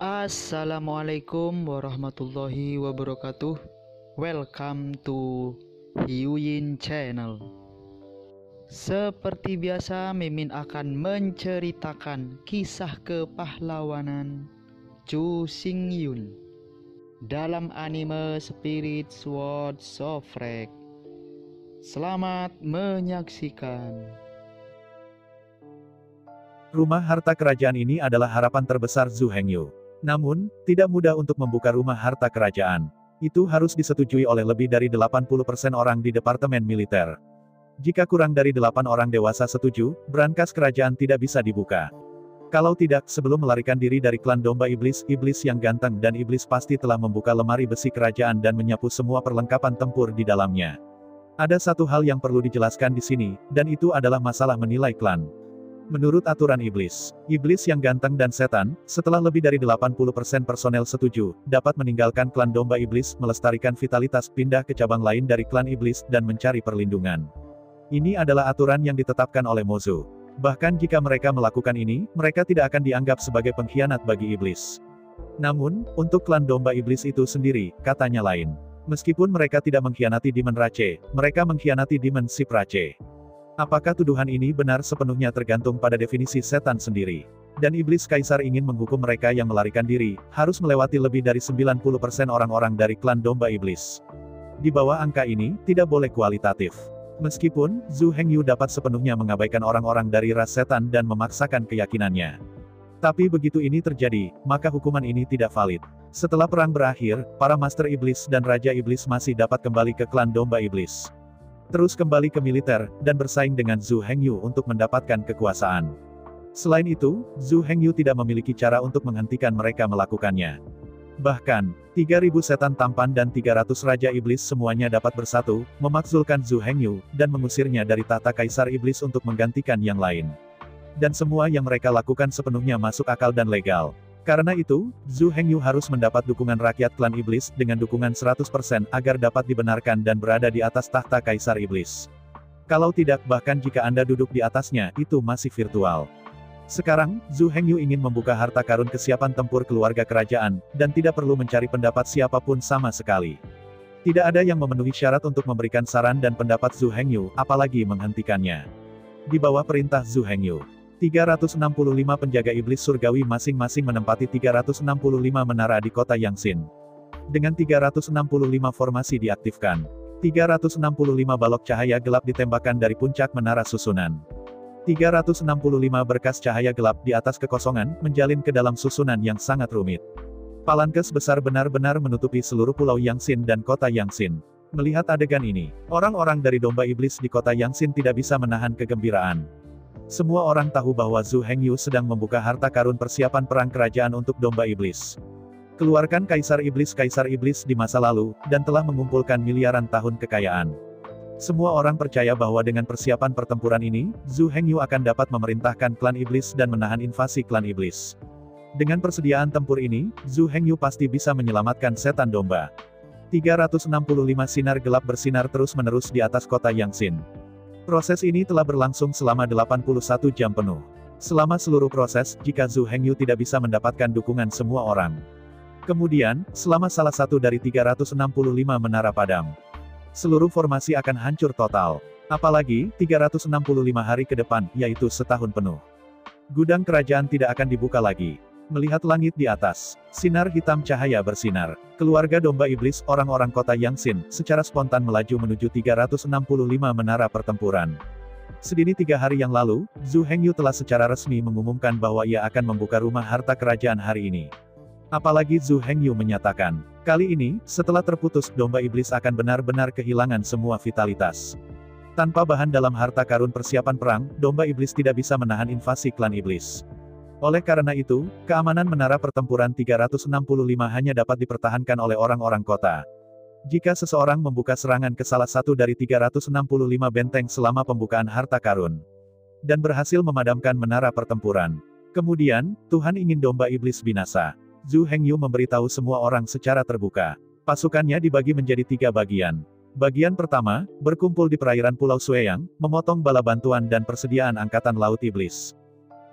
Assalamualaikum warahmatullahi wabarakatuh. Welcome to Hyuyin Channel. Seperti biasa, Mimin akan menceritakan kisah kepahlawanan Chu Xingyun dalam anime Spirit Sword Sofrek. Selamat menyaksikan. Rumah harta kerajaan ini adalah harapan terbesar Zhu Hengyu. Namun, tidak mudah untuk membuka rumah harta kerajaan. Itu harus disetujui oleh lebih dari 80% orang di Departemen Militer. Jika kurang dari 8 orang dewasa setuju, brankas kerajaan tidak bisa dibuka. Kalau tidak, sebelum melarikan diri dari klan domba iblis, iblis yang ganteng dan iblis pasti telah membuka lemari besi kerajaan dan menyapu semua perlengkapan tempur di dalamnya. Ada satu hal yang perlu dijelaskan di sini, dan itu adalah masalah menilai klan. Menurut aturan iblis yang ganteng dan setan, setelah lebih dari 80% personel setuju, dapat meninggalkan klan domba iblis, melestarikan vitalitas, pindah ke cabang lain dari klan iblis, dan mencari perlindungan. Ini adalah aturan yang ditetapkan oleh Mozu. Bahkan jika mereka melakukan ini, mereka tidak akan dianggap sebagai pengkhianat bagi iblis. Namun, untuk klan domba iblis itu sendiri, katanya lain. Meskipun mereka tidak mengkhianati Demon Rache, mereka mengkhianati Demon Sip Rache. Apakah tuduhan ini benar sepenuhnya tergantung pada definisi setan sendiri. Dan iblis kaisar ingin menghukum mereka yang melarikan diri, harus melewati lebih dari 90% orang-orang dari klan domba iblis. Di bawah angka ini, tidak boleh kualitatif. Meskipun, Zhu Hengyu dapat sepenuhnya mengabaikan orang-orang dari ras setan dan memaksakan keyakinannya. Tapi begitu ini terjadi, maka hukuman ini tidak valid. Setelah perang berakhir, para master iblis dan raja iblis masih dapat kembali ke klan domba iblis. Terus kembali ke militer, dan bersaing dengan Zhu Hengyu untuk mendapatkan kekuasaan. Selain itu, Zhu Hengyu tidak memiliki cara untuk menghentikan mereka melakukannya. Bahkan, 3.000 setan tampan dan 300 raja iblis semuanya dapat bersatu, memakzulkan Zhu Hengyu, dan mengusirnya dari tahta kaisar iblis untuk menggantikan yang lain. Dan semua yang mereka lakukan sepenuhnya masuk akal dan legal. Karena itu, Zhu Hengyu harus mendapat dukungan rakyat klan iblis, dengan dukungan 100% agar dapat dibenarkan dan berada di atas tahta kaisar iblis. Kalau tidak, bahkan jika Anda duduk di atasnya, itu masih virtual. Sekarang, Zhu Hengyu ingin membuka harta karun kesiapan tempur keluarga kerajaan, dan tidak perlu mencari pendapat siapapun sama sekali. Tidak ada yang memenuhi syarat untuk memberikan saran dan pendapat Zhu Hengyu, apalagi menghentikannya. Di bawah perintah Zhu Hengyu, 365 penjaga iblis surgawi masing-masing menempati 365 menara di kota Yangxin. Dengan 365 formasi diaktifkan, 365 balok cahaya gelap ditembakkan dari puncak menara susunan. 365 berkas cahaya gelap di atas kekosongan, menjalin ke dalam susunan yang sangat rumit. Palankes besar benar-benar menutupi seluruh pulau Yangxin dan kota Yangxin. Melihat adegan ini, orang-orang dari domba iblis di kota Yangxin tidak bisa menahan kegembiraan. Semua orang tahu bahwa Zhu Hengyu sedang membuka harta karun persiapan perang kerajaan untuk domba iblis. Keluarkan kaisar iblis di masa lalu, dan telah mengumpulkan miliaran tahun kekayaan. Semua orang percaya bahwa dengan persiapan pertempuran ini, Zhu Hengyu akan dapat memerintahkan klan iblis dan menahan invasi klan iblis. Dengan persediaan tempur ini, Zhu Hengyu pasti bisa menyelamatkan setan domba. 365 sinar gelap bersinar terus-menerus di atas kota Yangxin. Proses ini telah berlangsung selama 81 jam penuh. Selama seluruh proses, jika Zhu Hengyu tidak bisa mendapatkan dukungan semua orang. Kemudian, selama salah satu dari 365 menara padam, seluruh formasi akan hancur total. Apalagi, 365 hari ke depan, yaitu setahun penuh. Gudang kerajaan tidak akan dibuka lagi. Melihat langit di atas, sinar hitam cahaya bersinar. Keluarga domba iblis, orang-orang kota Yangxin, secara spontan melaju menuju 365 menara pertempuran. Sedini 3 hari yang lalu, Zhu Hengyu telah secara resmi mengumumkan bahwa ia akan membuka rumah harta kerajaan hari ini. Apalagi Zhu Hengyu menyatakan, kali ini, setelah terputus, domba iblis akan benar-benar kehilangan semua vitalitas. Tanpa bahan dalam harta karun persiapan perang, domba iblis tidak bisa menahan invasi klan iblis. Oleh karena itu, keamanan menara pertempuran 365 hanya dapat dipertahankan oleh orang-orang kota. Jika seseorang membuka serangan ke salah satu dari 365 benteng selama pembukaan harta karun, dan berhasil memadamkan menara pertempuran, kemudian, Tuhan ingin domba iblis binasa. Zhu Hengyu memberitahu semua orang secara terbuka. Pasukannya dibagi menjadi 3 bagian. Bagian pertama, berkumpul di perairan Pulau Sueyang, memotong bala bantuan dan persediaan angkatan laut iblis.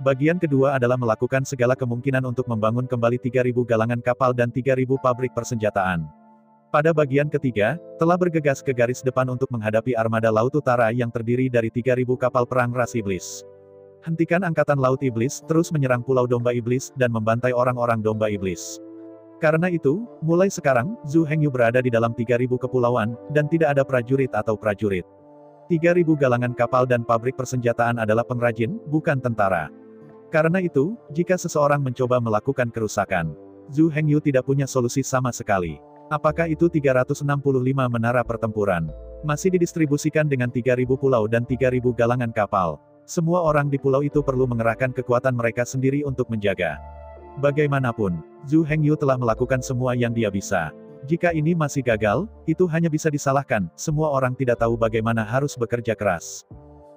Bagian kedua adalah melakukan segala kemungkinan untuk membangun kembali 3.000 galangan kapal dan 3.000 pabrik persenjataan. Pada bagian ketiga, telah bergegas ke garis depan untuk menghadapi armada Laut Utara yang terdiri dari 3.000 kapal perang ras iblis. Hentikan Angkatan Laut Iblis terus menyerang Pulau Domba Iblis dan membantai orang-orang Domba Iblis. Karena itu, mulai sekarang, Zhu Hengyu berada di dalam 3.000 kepulauan, dan tidak ada prajurit atau prajurit. 3.000 galangan kapal dan pabrik persenjataan adalah pengrajin, bukan tentara. Karena itu, jika seseorang mencoba melakukan kerusakan, Zhu Hengyu tidak punya solusi sama sekali. Apakah itu 365 menara pertempuran? Masih didistribusikan dengan 3.000 pulau dan 3.000 galangan kapal. Semua orang di pulau itu perlu mengerahkan kekuatan mereka sendiri untuk menjaga. Bagaimanapun, Zhu Hengyu telah melakukan semua yang dia bisa. Jika ini masih gagal, itu hanya bisa disalahkan, semua orang tidak tahu bagaimana harus bekerja keras.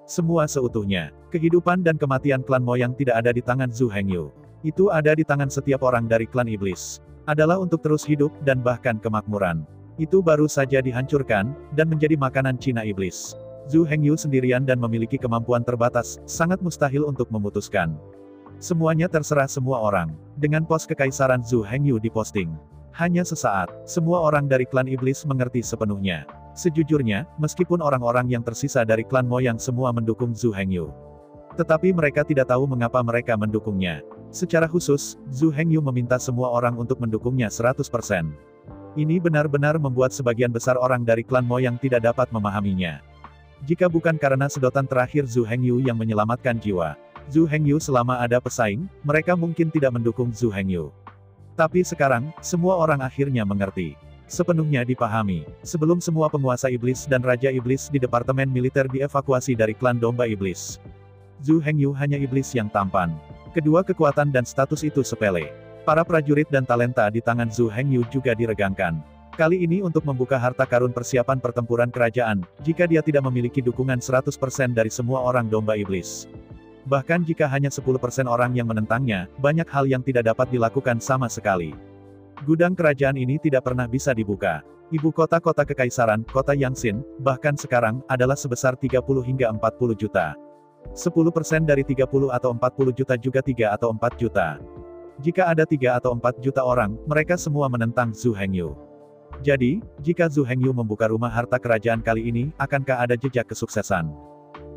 Semua seutuhnya, kehidupan dan kematian klan Moyang tidak ada di tangan Zhu Hengyu. Itu ada di tangan setiap orang dari klan iblis. Adalah untuk terus hidup dan bahkan kemakmuran. Itu baru saja dihancurkan, dan menjadi makanan Cina iblis. Zhu Hengyu sendirian dan memiliki kemampuan terbatas, sangat mustahil untuk memutuskan. Semuanya terserah semua orang. Dengan pos kekaisaran Zhu Hengyu diposting. Hanya sesaat, semua orang dari klan iblis mengerti sepenuhnya. Sejujurnya, meskipun orang-orang yang tersisa dari klan Moyang semua mendukung Zhu Hengyu. Tetapi mereka tidak tahu mengapa mereka mendukungnya. Secara khusus, Zhu Hengyu meminta semua orang untuk mendukungnya 100%. Ini benar-benar membuat sebagian besar orang dari klan Moyang tidak dapat memahaminya. Jika bukan karena sedotan terakhir Zhu Hengyu yang menyelamatkan jiwa Zhu Hengyu selama ada pesaing, mereka mungkin tidak mendukung Zhu Hengyu. Tapi sekarang, semua orang akhirnya mengerti. Sepenuhnya dipahami. Sebelum semua penguasa iblis dan raja iblis di departemen militer dievakuasi dari klan Domba Iblis, Zhu Hengyu hanya iblis yang tampan. Kedua kekuatan dan status itu sepele. Para prajurit dan talenta di tangan Zhu Hengyu juga diregangkan. Kali ini untuk membuka harta karun persiapan pertempuran kerajaan, jika dia tidak memiliki dukungan 100% dari semua orang Domba Iblis. Bahkan jika hanya 10% orang yang menentangnya, banyak hal yang tidak dapat dilakukan sama sekali. Gudang kerajaan ini tidak pernah bisa dibuka. Ibu kota-kota kekaisaran, kota Yangxin, bahkan sekarang, adalah sebesar 30 hingga 40 juta. 10% dari 30 atau 40 juta juga 3 atau 4 juta. Jika ada 3 atau 4 juta orang, mereka semua menentang Zhu Hengyu. Jadi, jika Zhu Hengyu membuka rumah harta kerajaan kali ini, akankah ada jejak kesuksesan?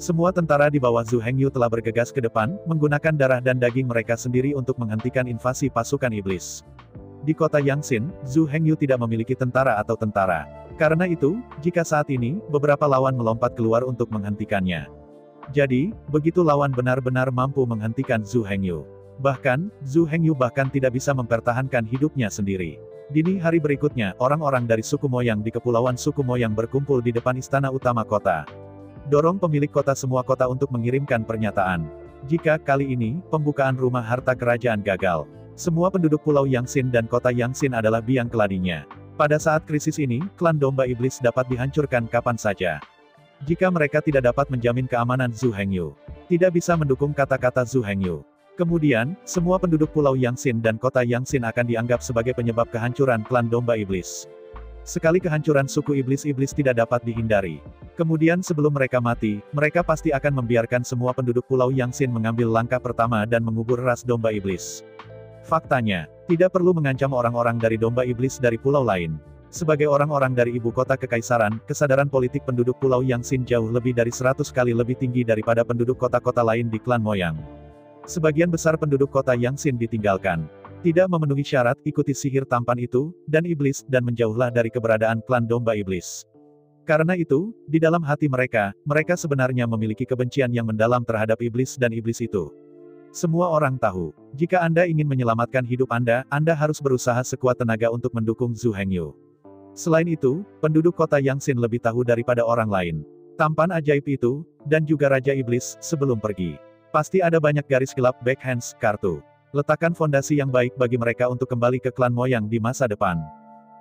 Semua tentara di bawah Zhu Hengyu telah bergegas ke depan, menggunakan darah dan daging mereka sendiri untuk menghentikan invasi pasukan iblis. Di kota Yangxin, Zhu Hengyu tidak memiliki tentara atau tentara. Karena itu, jika saat ini, beberapa lawan melompat keluar untuk menghentikannya. Jadi, begitu lawan benar-benar mampu menghentikan Zhu Hengyu. Bahkan, Zhu Hengyu bahkan tidak bisa mempertahankan hidupnya sendiri. Dini hari berikutnya, orang-orang dari suku Moyang di Kepulauan Suku Moyang berkumpul di depan istana utama kota. Dorong pemilik kota semua kota untuk mengirimkan pernyataan. Jika kali ini, pembukaan rumah harta kerajaan gagal, semua penduduk Pulau Yangxin dan kota Yangxin adalah biang keladinya. Pada saat krisis ini, klan Domba Iblis dapat dihancurkan kapan saja. Jika mereka tidak dapat menjamin keamanan Zhu Hengyu, tidak bisa mendukung kata-kata Zhu Hengyu, kemudian, semua penduduk Pulau Yangxin dan kota Yangxin akan dianggap sebagai penyebab kehancuran klan Domba Iblis. Sekali kehancuran suku iblis-iblis tidak dapat dihindari. Kemudian sebelum mereka mati, mereka pasti akan membiarkan semua penduduk Pulau Yangxin mengambil langkah pertama dan mengubur ras Domba Iblis. Faktanya, tidak perlu mengancam orang-orang dari Domba Iblis dari pulau lain. Sebagai orang-orang dari ibu kota kekaisaran, kesadaran politik penduduk Pulau Yangxin jauh lebih dari 100 kali lebih tinggi daripada penduduk kota-kota lain di klan Moyang. Sebagian besar penduduk kota Yangxin ditinggalkan. Tidak memenuhi syarat, ikuti sihir tampan itu, dan iblis, dan menjauhlah dari keberadaan klan Domba Iblis. Karena itu, di dalam hati mereka, mereka sebenarnya memiliki kebencian yang mendalam terhadap iblis dan iblis itu. Semua orang tahu, jika Anda ingin menyelamatkan hidup Anda harus berusaha sekuat tenaga untuk mendukung Zhu Hengyu. Selain itu, penduduk kota Yangxin lebih tahu daripada orang lain. Tampan ajaib itu, dan juga Raja Iblis, sebelum pergi. Pasti ada banyak garis gelap backhands, kartu. Letakkan fondasi yang baik bagi mereka untuk kembali ke klan Moyang di masa depan.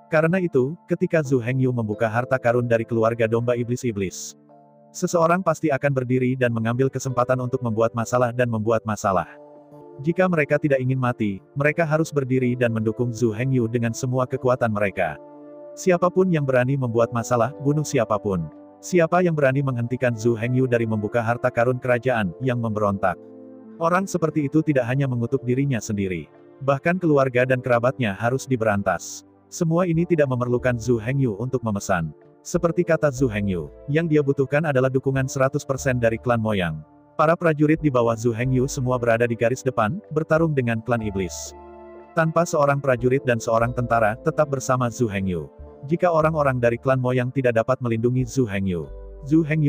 Karena itu, ketika Zhu Hengyu membuka harta karun dari keluarga Domba Iblis-Iblis, seseorang pasti akan berdiri dan mengambil kesempatan untuk membuat masalah dan membuat masalah. Jika mereka tidak ingin mati, mereka harus berdiri dan mendukung Zhu Hengyu dengan semua kekuatan mereka. Siapapun yang berani membuat masalah, bunuh siapapun. Siapa yang berani menghentikan Zhu Hengyu dari membuka harta karun kerajaan, yang memberontak. Orang seperti itu tidak hanya mengutuk dirinya sendiri. Bahkan keluarga dan kerabatnya harus diberantas. Semua ini tidak memerlukan Zhu Hengyu untuk memesan. Seperti kata Zhu Hengyu, yang dia butuhkan adalah dukungan 100% dari klan Moyang. Para prajurit di bawah Zhu Hengyu semua berada di garis depan, bertarung dengan klan iblis. Tanpa seorang prajurit dan seorang tentara, tetap bersama Zhu Hengyu. Jika orang-orang dari klan Moyang tidak dapat melindungi Zhu Hengyu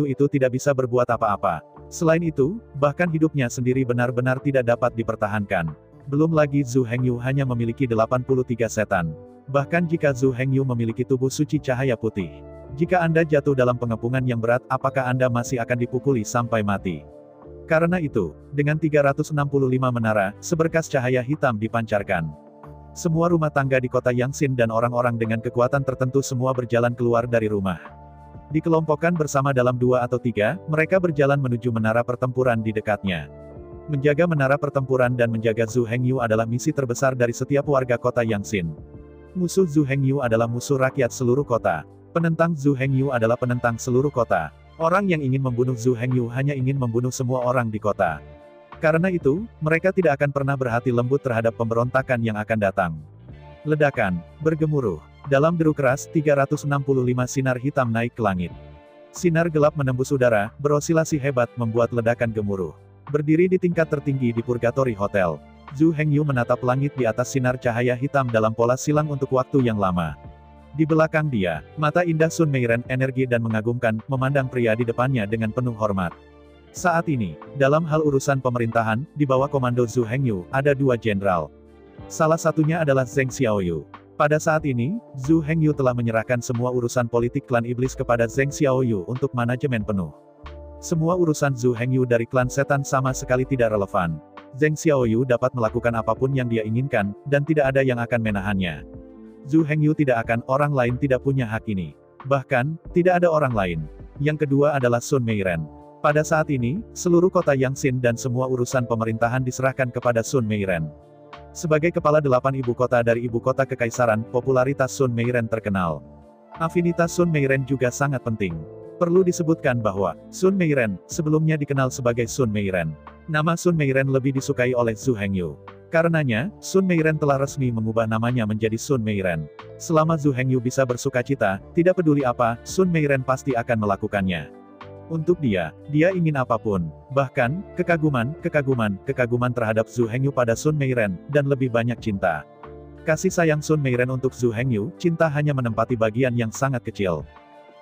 itu tidak bisa berbuat apa-apa. Selain itu, bahkan hidupnya sendiri benar-benar tidak dapat dipertahankan. Belum lagi Zhu Hengyu hanya memiliki 83 setan. Bahkan jika Zhu Hengyu memiliki tubuh suci cahaya putih. Jika Anda jatuh dalam pengepungan yang berat, apakah Anda masih akan dipukuli sampai mati? Karena itu, dengan 365 menara, seberkas cahaya hitam dipancarkan. Semua rumah tangga di kota Yangxin dan orang-orang dengan kekuatan tertentu semua berjalan keluar dari rumah. Dikelompokkan bersama dalam 2 atau 3, mereka berjalan menuju menara pertempuran di dekatnya. Menjaga menara pertempuran dan menjaga Zhu Hengyu adalah misi terbesar dari setiap warga kota Yangxin. Musuh Zhu Hengyu adalah musuh rakyat seluruh kota. Penentang Zhu Hengyu adalah penentang seluruh kota. Orang yang ingin membunuh Zhu Hengyu hanya ingin membunuh semua orang di kota. Karena itu, mereka tidak akan pernah berhati lembut terhadap pemberontakan yang akan datang. Ledakan, bergemuruh. Dalam deru keras, 365 sinar hitam naik ke langit. Sinar gelap menembus udara, berosilasi hebat membuat ledakan gemuruh. Berdiri di tingkat tertinggi di Purgatory Hotel, Zhu Hengyu menatap langit di atas sinar cahaya hitam dalam pola silang untuk waktu yang lama. Di belakang dia, mata indah Sun Meiren, energi dan mengagumkan, memandang pria di depannya dengan penuh hormat. Saat ini, dalam hal urusan pemerintahan, di bawah komando Zhu Hengyu, ada 2 jenderal. Salah satunya adalah Zheng Xiaoyu. Pada saat ini, Zhu Hengyu telah menyerahkan semua urusan politik klan iblis kepada Zheng Xiaoyu untuk manajemen penuh. Semua urusan Zhu Hengyu dari klan setan sama sekali tidak relevan. Zheng Xiaoyu dapat melakukan apapun yang dia inginkan, dan tidak ada yang akan menahannya. Zhu Hengyu tidak akan, orang lain tidak punya hak ini. Bahkan, tidak ada orang lain. Yang kedua adalah Sun Meiren. Pada saat ini, seluruh kota Yangxin dan semua urusan pemerintahan diserahkan kepada Sun Meiren. Sebagai kepala 8 ibu kota dari ibu kota kekaisaran, popularitas Sun Meiren terkenal. Afinitas Sun Meiren juga sangat penting. Perlu disebutkan bahwa, Sun Meiren, sebelumnya dikenal sebagai Sun Meiren. Nama Sun Meiren lebih disukai oleh Zhu Hengyu. Karenanya, Sun Meiren telah resmi mengubah namanya menjadi Sun Meiren. Selama Zhu Hengyu bisa bersukacita, tidak peduli apa, Sun Meiren pasti akan melakukannya. Untuk dia ingin apapun. Bahkan, kekaguman terhadap Zhu Hengyu pada Sun Meiren, dan lebih banyak cinta. Kasih sayang Sun Meiren untuk Zhu Hengyu, cinta hanya menempati bagian yang sangat kecil.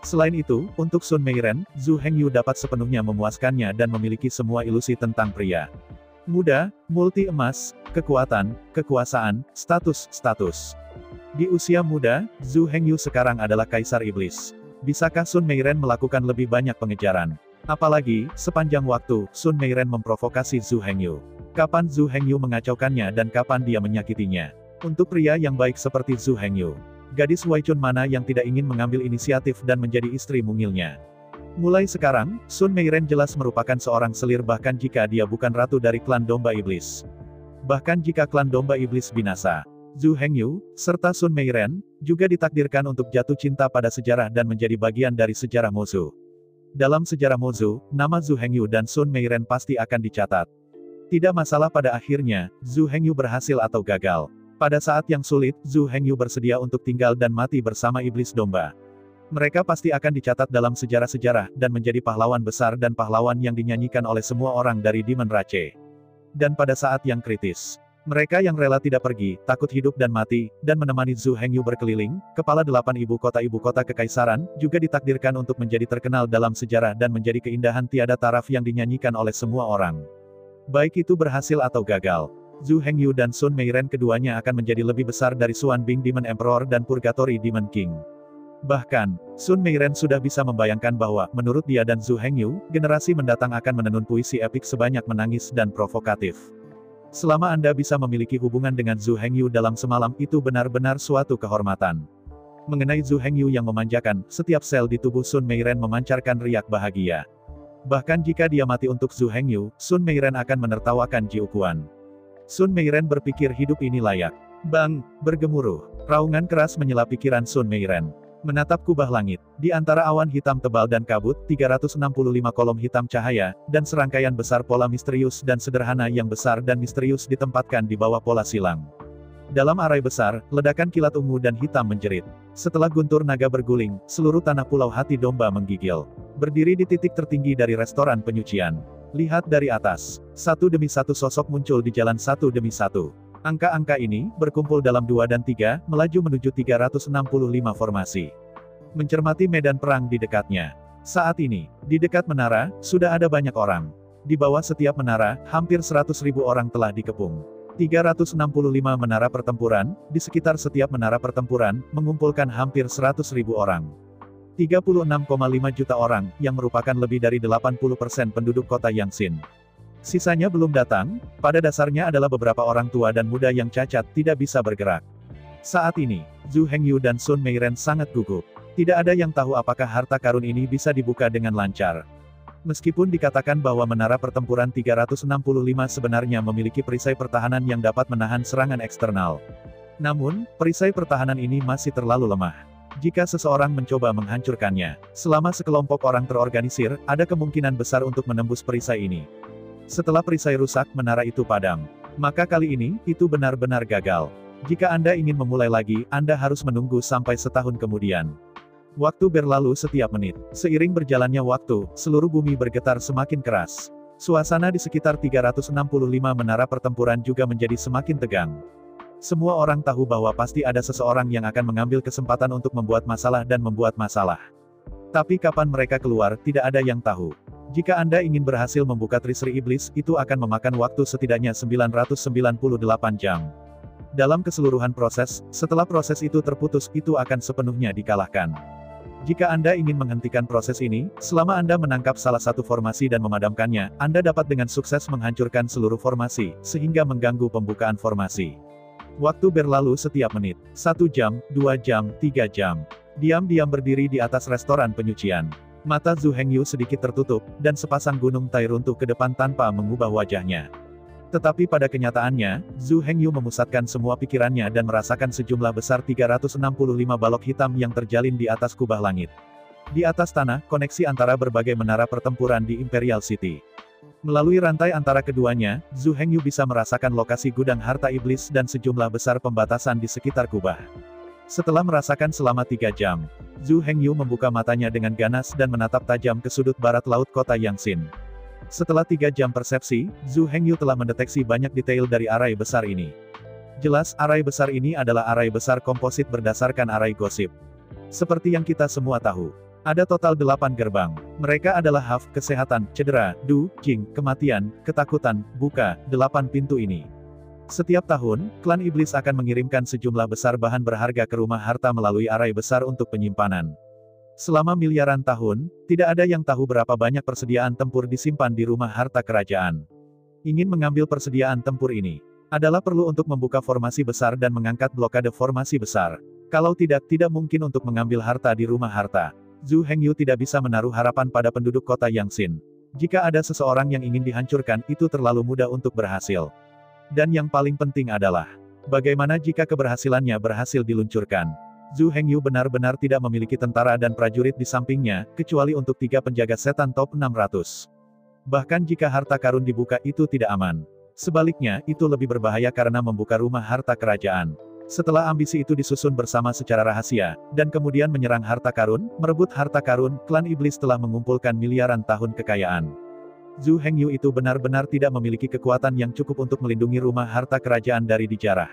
Selain itu, untuk Sun Meiren, Zhu Hengyu dapat sepenuhnya memuaskannya dan memiliki semua ilusi tentang pria. Muda, multi emas, kekuatan, kekuasaan, status. Di usia muda, Zhu Hengyu sekarang adalah kaisar iblis. Bisakah Sun Meiren melakukan lebih banyak pengejaran? Apalagi, sepanjang waktu, Sun Meiren memprovokasi Zhu Hengyu. Kapan Zhu Hengyu mengacaukannya dan kapan dia menyakitinya? Untuk pria yang baik seperti Zhu Hengyu, gadis Waichun mana yang tidak ingin mengambil inisiatif dan menjadi istri mungilnya? Mulai sekarang, Sun Meiren jelas merupakan seorang selir bahkan jika dia bukan ratu dari klan domba iblis. Bahkan jika klan domba iblis binasa, Zhu Hengyu, serta Sun Meiren, juga ditakdirkan untuk jatuh cinta pada sejarah dan menjadi bagian dari sejarah Mozu. Dalam sejarah Mozu, nama Zhu Hengyu dan Sun Meiren pasti akan dicatat. Tidak masalah pada akhirnya, Zhu Hengyu berhasil atau gagal. Pada saat yang sulit, Zhu Hengyu bersedia untuk tinggal dan mati bersama iblis domba. Mereka pasti akan dicatat dalam sejarah-sejarah, dan menjadi pahlawan besar dan pahlawan yang dinyanyikan oleh semua orang dari Demon Rache. Dan pada saat yang kritis, mereka yang rela tidak pergi, takut hidup dan mati, dan menemani Zhu Hengyu berkeliling, kepala 8 ibu kota kekaisaran, juga ditakdirkan untuk menjadi terkenal dalam sejarah dan menjadi keindahan tiada taraf yang dinyanyikan oleh semua orang. Baik itu berhasil atau gagal, Zhu Hengyu dan Sun Meiren keduanya akan menjadi lebih besar dari Xuan Bing Demon Emperor dan Purgatory Demon King. Bahkan, Sun Meiren sudah bisa membayangkan bahwa, menurut dia dan Zhu Hengyu, generasi mendatang akan menenun puisi epik sebanyak menangis dan provokatif. Selama Anda bisa memiliki hubungan dengan Zhu Hengyu dalam semalam, itu benar-benar suatu kehormatan. Mengenai Zhu Hengyu yang memanjakan, setiap sel di tubuh Sun Meiren memancarkan riak bahagia. Bahkan jika dia mati untuk Zhu Hengyu, Sun Meiren akan menertawakan Jiuquan. Sun Meiren berpikir hidup ini layak. Bang! Bergemuruh. Raungan keras menyela pikiran Sun Meiren. Menatap kubah langit, di antara awan hitam tebal dan kabut, 365 kolom hitam cahaya, dan serangkaian besar pola misterius dan sederhana yang besar dan misterius ditempatkan di bawah pola silang. Dalam arai besar, ledakan kilat ungu dan hitam menjerit. Setelah guntur naga berguling, seluruh tanah pulau hati domba menggigil. Berdiri di titik tertinggi dari restoran penyucian. Lihat dari atas, satu demi satu sosok muncul di jalan satu demi satu. Angka-angka ini, berkumpul dalam 2 dan 3, melaju menuju 365 formasi. Mencermati medan perang di dekatnya. Saat ini, di dekat menara, sudah ada banyak orang. Di bawah setiap menara, hampir 100.000 orang telah dikepung. 365 menara pertempuran, di sekitar setiap menara pertempuran, mengumpulkan hampir 100.000 orang. 36,5 juta orang, yang merupakan lebih dari 80% penduduk kota Yangtze. Sisanya belum datang, pada dasarnya adalah beberapa orang tua dan muda yang cacat tidak bisa bergerak. Saat ini, Zhu Hengyu dan Sun Meiren sangat gugup. Tidak ada yang tahu apakah harta karun ini bisa dibuka dengan lancar. Meskipun dikatakan bahwa menara pertempuran 365 sebenarnya memiliki perisai pertahanan yang dapat menahan serangan eksternal. Namun, perisai pertahanan ini masih terlalu lemah. Jika seseorang mencoba menghancurkannya, selama sekelompok orang terorganisir, ada kemungkinan besar untuk menembus perisai ini. Setelah perisai rusak, menara itu padam. Maka kali ini, itu benar-benar gagal. Jika Anda ingin memulai lagi, Anda harus menunggu sampai setahun kemudian. Waktu berlalu setiap menit. Seiring berjalannya waktu, seluruh bumi bergetar semakin keras. Suasana di sekitar 365 menara pertempuran juga menjadi semakin tegang. Semua orang tahu bahwa pasti ada seseorang yang akan mengambil kesempatan untuk membuat masalah dan membuat masalah. Tapi kapan mereka keluar, tidak ada yang tahu. Jika Anda ingin berhasil membuka Trisri Iblis, itu akan memakan waktu setidaknya 998 jam. Dalam keseluruhan proses, setelah proses itu terputus, itu akan sepenuhnya dikalahkan. Jika Anda ingin menghentikan proses ini, selama Anda menangkap salah satu formasi dan memadamkannya, Anda dapat dengan sukses menghancurkan seluruh formasi, sehingga mengganggu pembukaan formasi. Waktu berlalu setiap menit. 1 jam, 2 jam, 3 jam. Diam-diam berdiri di atas restoran penyucian. Mata Zhu Hengyu sedikit tertutup, dan sepasang gunung Tai runtuh ke depan tanpa mengubah wajahnya. Tetapi pada kenyataannya, Zhu Hengyu memusatkan semua pikirannya dan merasakan sejumlah besar 365 balok hitam yang terjalin di atas kubah langit. Di atas tanah, koneksi antara berbagai menara pertempuran di Imperial City. Melalui rantai antara keduanya, Zhu Hengyu bisa merasakan lokasi gudang harta iblis dan sejumlah besar pembatasan di sekitar kubah. Setelah merasakan selama 3 jam, Zhu Hengyu membuka matanya dengan ganas dan menatap tajam ke sudut barat laut kota Yangtze. Setelah 3 jam persepsi, Zhu Hengyu telah mendeteksi banyak detail dari arai besar ini. Jelas, arai besar ini adalah arai besar komposit berdasarkan arai gosip. Seperti yang kita semua tahu. Ada total 8 gerbang. Mereka adalah Haf, kesehatan, cedera, Du, Jing, kematian, ketakutan, buka, 8 pintu ini. Setiap tahun, klan iblis akan mengirimkan sejumlah besar bahan berharga ke rumah harta melalui arai besar untuk penyimpanan. Selama miliaran tahun, tidak ada yang tahu berapa banyak persediaan tempur disimpan di rumah harta kerajaan. Ingin mengambil persediaan tempur ini, adalah perlu untuk membuka formasi besar dan mengangkat blokade formasi besar. Kalau tidak mungkin untuk mengambil harta di rumah harta. Zhu Hengyu tidak bisa menaruh harapan pada penduduk kota Yangtze. Jika ada seseorang yang ingin dihancurkan, itu terlalu mudah untuk berhasil. Dan yang paling penting adalah, bagaimana jika keberhasilannya berhasil diluncurkan? Zhu Hengyu benar-benar tidak memiliki tentara dan prajurit di sampingnya, kecuali untuk 3 penjaga setan top 600. Bahkan jika harta karun dibuka itu tidak aman. Sebaliknya, itu lebih berbahaya karena membuka rumah harta kerajaan. Setelah ambisi itu disusun bersama secara rahasia, dan kemudian menyerang harta karun, merebut harta karun, klan iblis telah mengumpulkan miliaran tahun kekayaan. Zhu Hengyu itu benar-benar tidak memiliki kekuatan yang cukup untuk melindungi rumah harta kerajaan dari dijarah.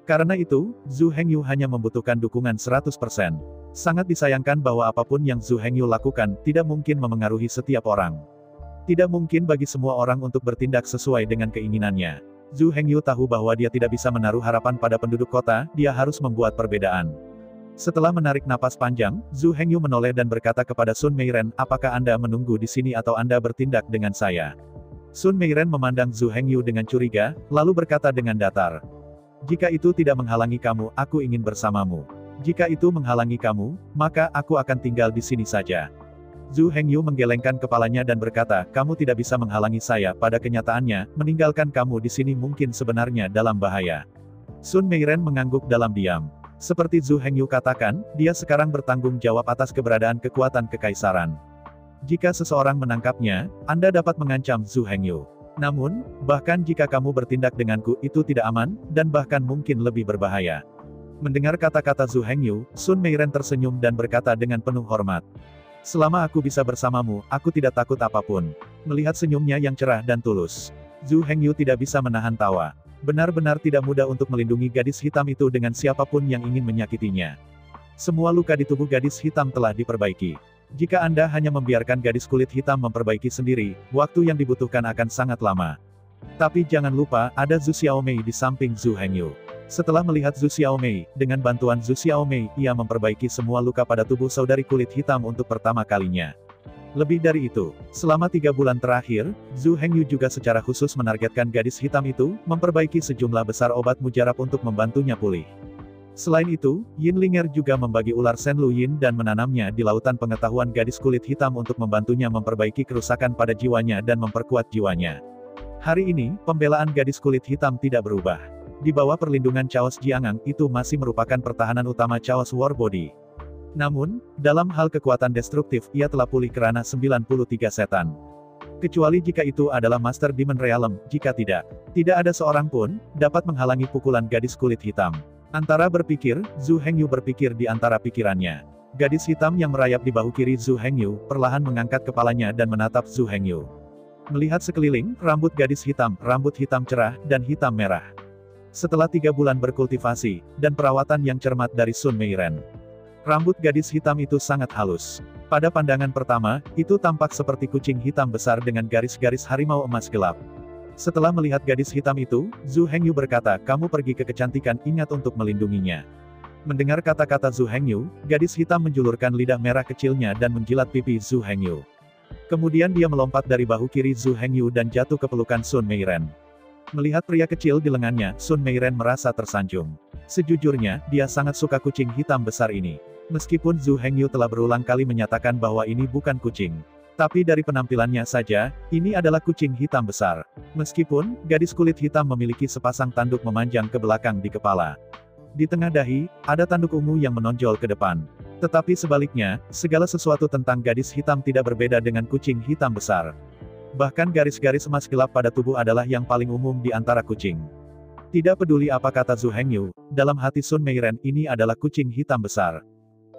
Karena itu, Zhu Hengyu hanya membutuhkan dukungan 100%. Sangat disayangkan bahwa apapun yang Zhu Hengyu lakukan, tidak mungkin memengaruhi setiap orang. Tidak mungkin bagi semua orang untuk bertindak sesuai dengan keinginannya. Zhu Hengyu tahu bahwa dia tidak bisa menaruh harapan pada penduduk kota, dia harus membuat perbedaan. Setelah menarik napas panjang, Zhu Hengyu menoleh dan berkata kepada Sun Meiren, apakah Anda menunggu di sini atau Anda bertindak dengan saya? Sun Meiren memandang Zhu Hengyu dengan curiga, lalu berkata dengan datar. Jika itu tidak menghalangi kamu, aku ingin bersamamu. Jika itu menghalangi kamu, maka aku akan tinggal di sini saja. Zhu Hengyu menggelengkan kepalanya dan berkata, kamu tidak bisa menghalangi saya, pada kenyataannya, meninggalkan kamu di sini mungkin sebenarnya dalam bahaya. Sun Meiren mengangguk dalam diam. Seperti Zhu Hengyu katakan, dia sekarang bertanggung jawab atas keberadaan kekuatan kekaisaran. Jika seseorang menangkapnya, Anda dapat mengancam Zhu Hengyu. Namun, bahkan jika kamu bertindak denganku, itu tidak aman, dan bahkan mungkin lebih berbahaya. Mendengar kata-kata Zhu Hengyu, Sun Meiren tersenyum dan berkata dengan penuh hormat. Selama aku bisa bersamamu, aku tidak takut apapun. Melihat senyumnya yang cerah dan tulus, Zhu Hengyu tidak bisa menahan tawa. Benar-benar tidak mudah untuk melindungi gadis hitam itu dengan siapapun yang ingin menyakitinya. Semua luka di tubuh gadis hitam telah diperbaiki. Jika Anda hanya membiarkan gadis kulit hitam memperbaiki sendiri, waktu yang dibutuhkan akan sangat lama. Tapi jangan lupa, ada Zhu Xiaomei di samping Zhu Hengyu. Setelah melihat Zhu Xiaomei, dengan bantuan Zhu Xiaomei, ia memperbaiki semua luka pada tubuh saudari kulit hitam untuk pertama kalinya. Lebih dari itu, selama 3 bulan terakhir, Zhu Hengyu juga secara khusus menargetkan gadis hitam itu, memperbaiki sejumlah besar obat mujarab untuk membantunya pulih. Selain itu, Yin Linger juga membagi ular Shenlu Yin dan menanamnya di lautan pengetahuan gadis kulit hitam untuk membantunya memperbaiki kerusakan pada jiwanya dan memperkuat jiwanya. Hari ini, pembelaan gadis kulit hitam tidak berubah. Di bawah perlindungan Chaos Jiangang, itu masih merupakan pertahanan utama Chaos War Body. Namun, dalam hal kekuatan destruktif, ia telah pulih kerana 93 setan. Kecuali jika itu adalah Master Demon Realm, jika tidak ada seorang pun dapat menghalangi pukulan gadis kulit hitam. Antara berpikir, Zhu Hengyu berpikir di antara pikirannya. Gadis hitam yang merayap di bahu kiri Zhu Hengyu, perlahan mengangkat kepalanya dan menatap Zhu Hengyu. Melihat sekeliling, rambut gadis hitam, rambut hitam cerah, dan hitam merah. Setelah 3 bulan berkultivasi, dan perawatan yang cermat dari Sun Meiren, rambut gadis hitam itu sangat halus. Pada pandangan pertama, itu tampak seperti kucing hitam besar dengan garis-garis harimau emas gelap. Setelah melihat gadis hitam itu, Zhu Hengyu berkata, kamu pergi ke kecantikan, ingat untuk melindunginya. Mendengar kata-kata Zhu Hengyu, gadis hitam menjulurkan lidah merah kecilnya dan menjilat pipi Zhu Hengyu. Kemudian dia melompat dari bahu kiri Zhu Hengyu dan jatuh ke pelukan Sun Meiren. Melihat pria kecil di lengannya, Sun Meiren merasa tersanjung. Sejujurnya, dia sangat suka kucing hitam besar ini. Meskipun Zhu Hengyu telah berulang kali menyatakan bahwa ini bukan kucing. Tapi dari penampilannya saja, ini adalah kucing hitam besar. Meskipun, gadis kulit hitam memiliki sepasang tanduk memanjang ke belakang di kepala. Di tengah dahi, ada tanduk ungu yang menonjol ke depan. Tetapi sebaliknya, segala sesuatu tentang gadis hitam tidak berbeda dengan kucing hitam besar. Bahkan garis-garis emas gelap pada tubuh adalah yang paling umum di antara kucing. Tidak peduli apa kata Zhu Hengyu, dalam hati Sun Meiren, ini adalah kucing hitam besar.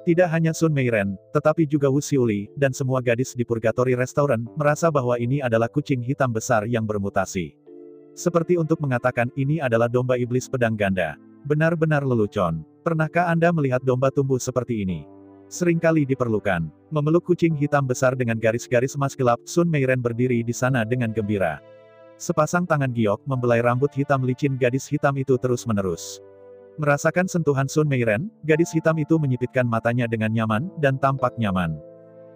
Tidak hanya Sun Meiren, tetapi juga Wu Xiuli, dan semua gadis di Purgatory Restaurant, merasa bahwa ini adalah kucing hitam besar yang bermutasi. Seperti untuk mengatakan ini adalah domba iblis pedang ganda. Benar-benar lelucon. Pernahkah Anda melihat domba tumbuh seperti ini? Seringkali diperlukan. Memeluk kucing hitam besar dengan garis-garis emas gelap, Sun Meiren berdiri di sana dengan gembira. Sepasang tangan giok membelai rambut hitam licin gadis hitam itu terus-menerus. Merasakan sentuhan Sun Meiren, gadis hitam itu menyipitkan matanya dengan nyaman, dan tampak nyaman.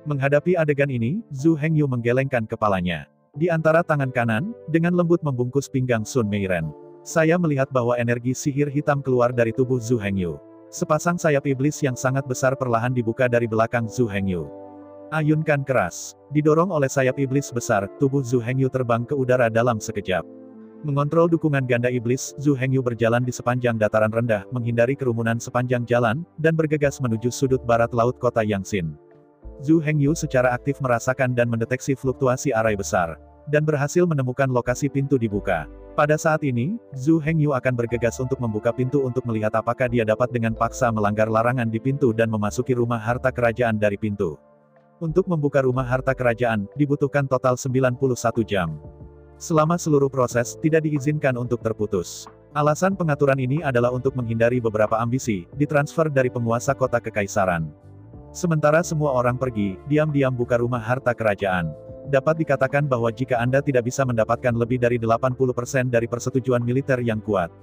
Menghadapi adegan ini, Zhu Hengyu menggelengkan kepalanya. Di antara tangan kanan, dengan lembut membungkus pinggang Sun Meiren. Saya melihat bahwa energi sihir hitam keluar dari tubuh Zhu Hengyu. Sepasang sayap iblis yang sangat besar perlahan dibuka dari belakang Zhu Hengyu. Ayunkan keras. Didorong oleh sayap iblis besar, tubuh Zhu Hengyu terbang ke udara dalam sekejap. Mengontrol dukungan ganda iblis, Zhu Hengyu berjalan di sepanjang dataran rendah, menghindari kerumunan sepanjang jalan, dan bergegas menuju sudut barat laut kota Yangxin. Zhu Hengyu secara aktif merasakan dan mendeteksi fluktuasi arai besar, dan berhasil menemukan lokasi pintu dibuka. Pada saat ini, Zhu Hengyu akan bergegas untuk membuka pintu untuk melihat apakah dia dapat dengan paksa melanggar larangan di pintu dan memasuki rumah harta kerajaan dari pintu. Untuk membuka rumah harta kerajaan, dibutuhkan total 91 jam. Selama seluruh proses, tidak diizinkan untuk terputus. Alasan pengaturan ini adalah untuk menghindari beberapa ambisi, ditransfer dari penguasa kota kekaisaran. Sementara semua orang pergi, diam-diam buka rumah harta kerajaan. Dapat dikatakan bahwa jika Anda tidak bisa mendapatkan lebih dari 80% dari persetujuan militer yang kuat,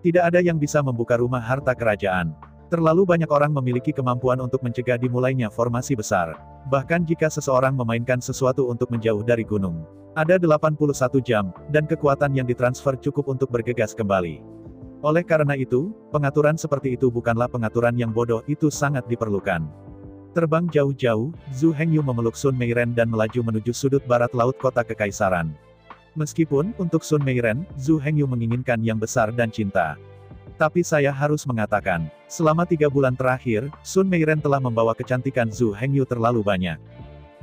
tidak ada yang bisa membuka rumah harta kerajaan. Terlalu banyak orang memiliki kemampuan untuk mencegah dimulainya formasi besar. Bahkan jika seseorang memainkan sesuatu untuk menjauh dari gunung. Ada 81 jam, dan kekuatan yang ditransfer cukup untuk bergegas kembali. Oleh karena itu, pengaturan seperti itu bukanlah pengaturan yang bodoh, itu sangat diperlukan. Terbang jauh-jauh, Zhu Hengyu memeluk Sun Meiren dan melaju menuju sudut barat laut kota kekaisaran. Meskipun, untuk Sun Meiren, Zhu Hengyu menginginkan yang besar dan cinta. Tapi saya harus mengatakan, selama 3 bulan terakhir, Sun Meiren telah membawa kecantikan Zhu Hengyu terlalu banyak.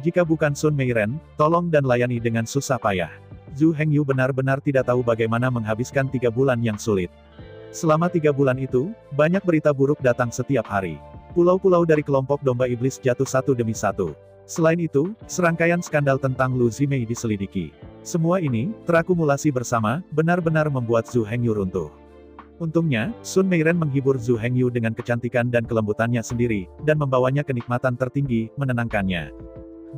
Jika bukan Sun Meiren, tolong dan layani dengan susah payah. Zhu Hengyu benar-benar tidak tahu bagaimana menghabiskan 3 bulan yang sulit. Selama 3 bulan itu, banyak berita buruk datang setiap hari. Pulau-pulau dari kelompok domba iblis jatuh satu demi satu. Selain itu, serangkaian skandal tentang Lu Zimei diselidiki. Semua ini, terakumulasi bersama, benar-benar membuat Zhu Hengyu runtuh. Untungnya, Sun Meiren menghibur Zhu Hengyu dengan kecantikan dan kelembutannya sendiri, dan membawanya kenikmatan tertinggi, menenangkannya.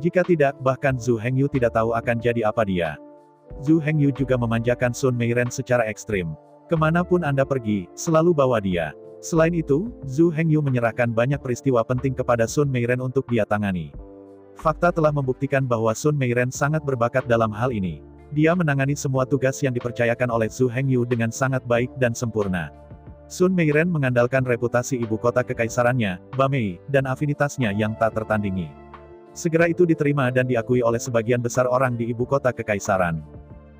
Jika tidak, bahkan Zhu Hengyu tidak tahu akan jadi apa dia. Zhu Hengyu juga memanjakan Sun Meiren secara ekstrim. Kemanapun Anda pergi, selalu bawa dia. Selain itu, Zhu Hengyu menyerahkan banyak peristiwa penting kepada Sun Meiren untuk dia tangani. Fakta telah membuktikan bahwa Sun Meiren sangat berbakat dalam hal ini. Dia menangani semua tugas yang dipercayakan oleh Zhu Hengyu dengan sangat baik dan sempurna. Sun Meiren mengandalkan reputasi ibu kota kekaisarannya, Bamei, dan afinitasnya yang tak tertandingi. Segera itu diterima dan diakui oleh sebagian besar orang di ibu kota kekaisaran.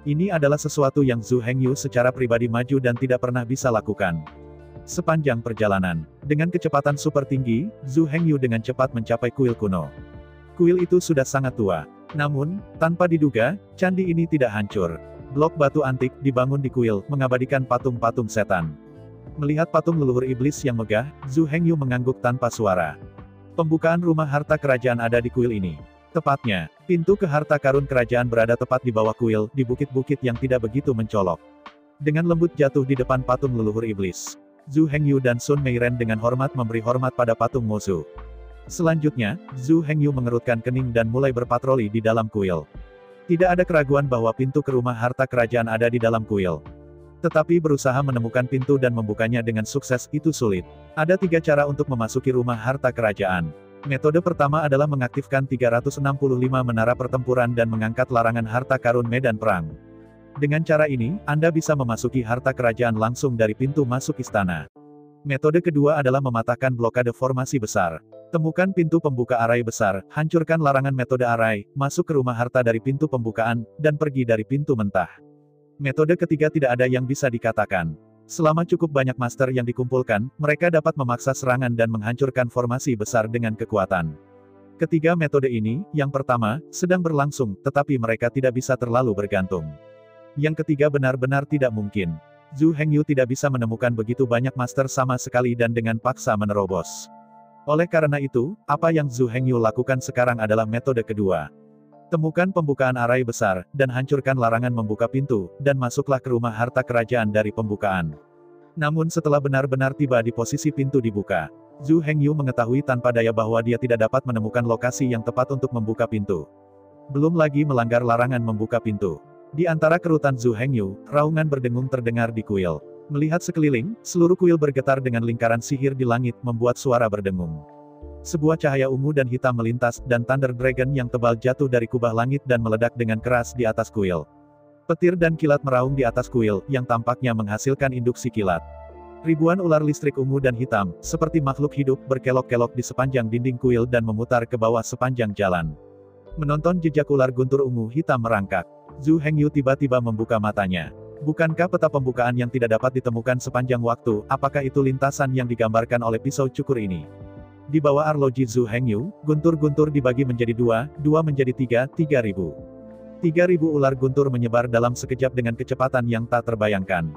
Ini adalah sesuatu yang Zhu Hengyu secara pribadi maju dan tidak pernah bisa lakukan. Sepanjang perjalanan, dengan kecepatan super tinggi, Zhu Hengyu dengan cepat mencapai kuil kuno. Kuil itu sudah sangat tua. Namun, tanpa diduga, candi ini tidak hancur. Blok batu antik, dibangun di kuil, mengabadikan patung-patung setan. Melihat patung leluhur iblis yang megah, Zhu Hengyu mengangguk tanpa suara. Pembukaan rumah harta kerajaan ada di kuil ini. Tepatnya, pintu ke harta karun kerajaan berada tepat di bawah kuil, di bukit-bukit yang tidak begitu mencolok. Dengan lembut jatuh di depan patung leluhur iblis. Zhu Hengyu dan Sun Meiren dengan hormat memberi hormat pada patung Mozu. Selanjutnya, Zhu Hengyu mengerutkan kening dan mulai berpatroli di dalam kuil. Tidak ada keraguan bahwa pintu ke rumah harta kerajaan ada di dalam kuil. Tetapi berusaha menemukan pintu dan membukanya dengan sukses itu sulit. Ada 3 cara untuk memasuki rumah harta kerajaan. Metode pertama adalah mengaktifkan 365 menara pertempuran dan mengangkat larangan harta karun medan perang. Dengan cara ini, Anda bisa memasuki harta kerajaan langsung dari pintu masuk istana. Metode kedua adalah mematahkan blokade formasi besar. Temukan pintu pembuka arai besar, hancurkan larangan metode arai, masuk ke rumah harta dari pintu pembukaan, dan pergi dari pintu mentah. Metode ketiga tidak ada yang bisa dikatakan. Selama cukup banyak master yang dikumpulkan, mereka dapat memaksa serangan dan menghancurkan formasi besar dengan kekuatan. Ketiga metode ini, yang pertama, sedang berlangsung, tetapi mereka tidak bisa terlalu bergantung. Yang ketiga benar-benar tidak mungkin. Zhu Hengyu tidak bisa menemukan begitu banyak master sama sekali dan dengan paksa menerobos. Oleh karena itu, apa yang Zhu Hengyu lakukan sekarang adalah metode kedua. Temukan pembukaan arai besar, dan hancurkan larangan membuka pintu, dan masuklah ke rumah harta kerajaan dari pembukaan. Namun setelah benar-benar tiba di posisi pintu dibuka, Zhu Hengyu mengetahui tanpa daya bahwa dia tidak dapat menemukan lokasi yang tepat untuk membuka pintu. Belum lagi melanggar larangan membuka pintu. Di antara kerutan Zhu Hengyu, raungan berdengung terdengar di kuil. Melihat sekeliling, seluruh kuil bergetar dengan lingkaran sihir di langit, membuat suara berdengung. Sebuah cahaya ungu dan hitam melintas, dan Thunder Dragon yang tebal jatuh dari kubah langit dan meledak dengan keras di atas kuil. Petir dan kilat meraung di atas kuil, yang tampaknya menghasilkan induksi kilat. Ribuan ular listrik ungu dan hitam, seperti makhluk hidup, berkelok-kelok di sepanjang dinding kuil dan memutar ke bawah sepanjang jalan. Menonton jejak ular guntur ungu hitam merangkak, Zhu Hengyu tiba-tiba membuka matanya. Bukankah peta pembukaan yang tidak dapat ditemukan sepanjang waktu, apakah itu lintasan yang digambarkan oleh pisau cukur ini? Di bawah arloji Zhu Hengyu, guntur-guntur dibagi menjadi 2 menjadi 3.000. 3.000 ular guntur menyebar dalam sekejap dengan kecepatan yang tak terbayangkan.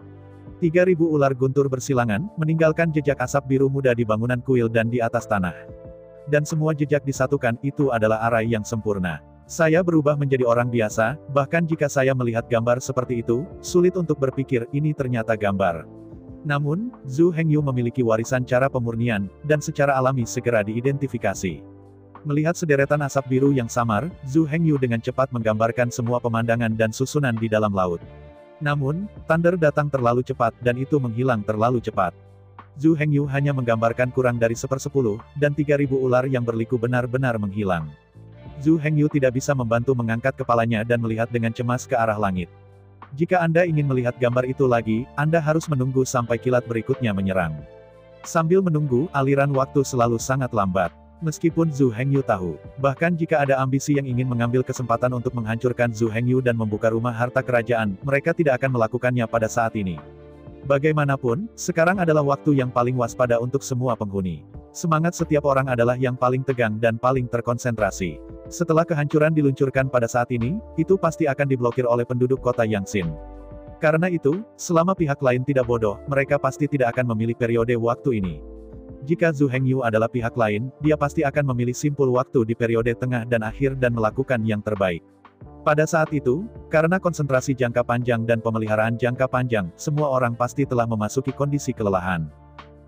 3.000 ular guntur bersilangan, meninggalkan jejak asap biru muda di bangunan kuil dan di atas tanah. Dan semua jejak disatukan, itu adalah arai yang sempurna. Saya berubah menjadi orang biasa, bahkan jika saya melihat gambar seperti itu, sulit untuk berpikir, ini ternyata gambar. Namun, Zhu Hengyu memiliki warisan cara pemurnian, dan secara alami segera diidentifikasi. Melihat sederetan asap biru yang samar, Zhu Hengyu dengan cepat menggambarkan semua pemandangan dan susunan di dalam laut. Namun, Thunder datang terlalu cepat, dan itu menghilang terlalu cepat. Zhu Hengyu hanya menggambarkan kurang dari 1/10, dan 3.000 ular yang berliku benar-benar menghilang. Zhu Hengyu tidak bisa membantu mengangkat kepalanya dan melihat dengan cemas ke arah langit. Jika Anda ingin melihat gambar itu lagi, Anda harus menunggu sampai kilat berikutnya menyerang. Sambil menunggu, aliran waktu selalu sangat lambat. Meskipun Zhu Hengyu tahu, bahkan jika ada ambisi yang ingin mengambil kesempatan untuk menghancurkan Zhu Hengyu dan membuka rumah harta kerajaan, mereka tidak akan melakukannya pada saat ini. Bagaimanapun, sekarang adalah waktu yang paling waspada untuk semua penghuni. Semangat setiap orang adalah yang paling tegang dan paling terkonsentrasi. Setelah kehancuran diluncurkan pada saat ini, itu pasti akan diblokir oleh penduduk kota Yangtze. Karena itu, selama pihak lain tidak bodoh, mereka pasti tidak akan memilih periode waktu ini. Jika Zhu Hengyu adalah pihak lain, dia pasti akan memilih simpul waktu di periode tengah dan akhir dan melakukan yang terbaik. Pada saat itu, karena konsentrasi jangka panjang dan pemeliharaan jangka panjang, semua orang pasti telah memasuki kondisi kelelahan.